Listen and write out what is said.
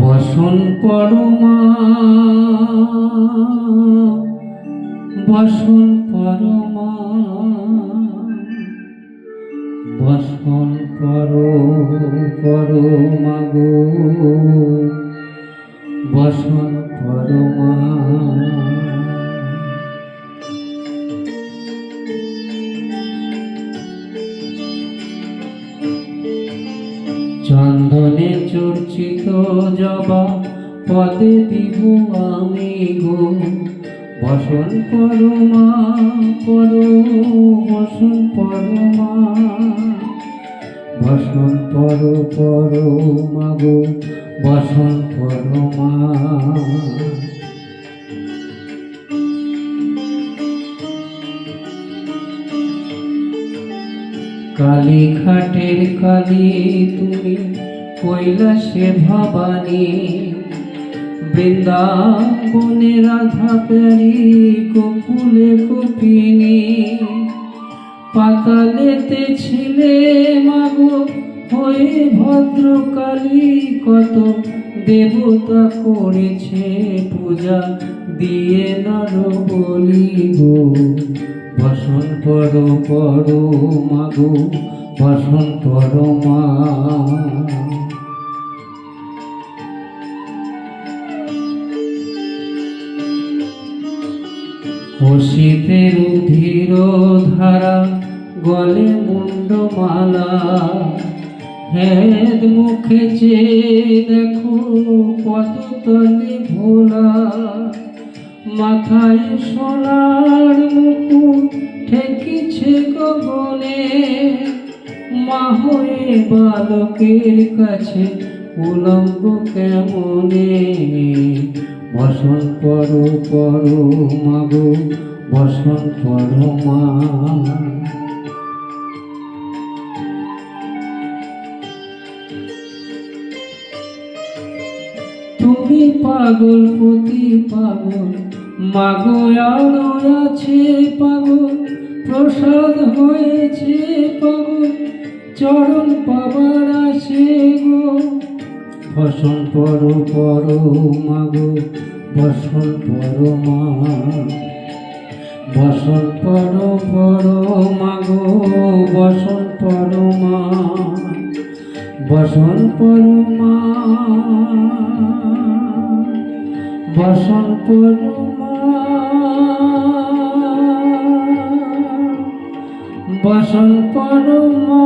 বসন পরমা বসন পরমা বসন পরমা গো বসন পরমা। চন্দনে চর্চিত জবা পদে দিব আমি গো বসন পরমা বসন পরমা বসন পরমা গো বসন পরমা। কালী ঘাটের কালী তুমি কৈলাসে ভবানী বৃন্দাবনে রাধা প্যারি গোকুলে গোপিনী পাতালেতে ছিলে মাগো হয়ে ভদ্রকালী কত দেবতা করেছে পূজা দিয়ে নর বলি গো বসন পরমা গো বসন পরমা। অসিতের ধীর ধারা গলে মুন্ডমালা হেদ মুখে চেয়ে দেখো পদতলে ভোলা মাথায় সোনার মুকুট ঠেকিছে গগনে মা হয়ে বালকের কাছে উলঙ্গ কেমনে বসন পরমা গো বসন পরমা। তুমি পাগল প্রতি পাগল মাগো আলো আছে পাগল প্রসাদ হয়েছে পাগল চরণ পাবার আসে গো বসন পরমা গো বসন পরমা বসন পরমা গো বসন পরমা বসন পরমা বসন পরমা বসন পরমা।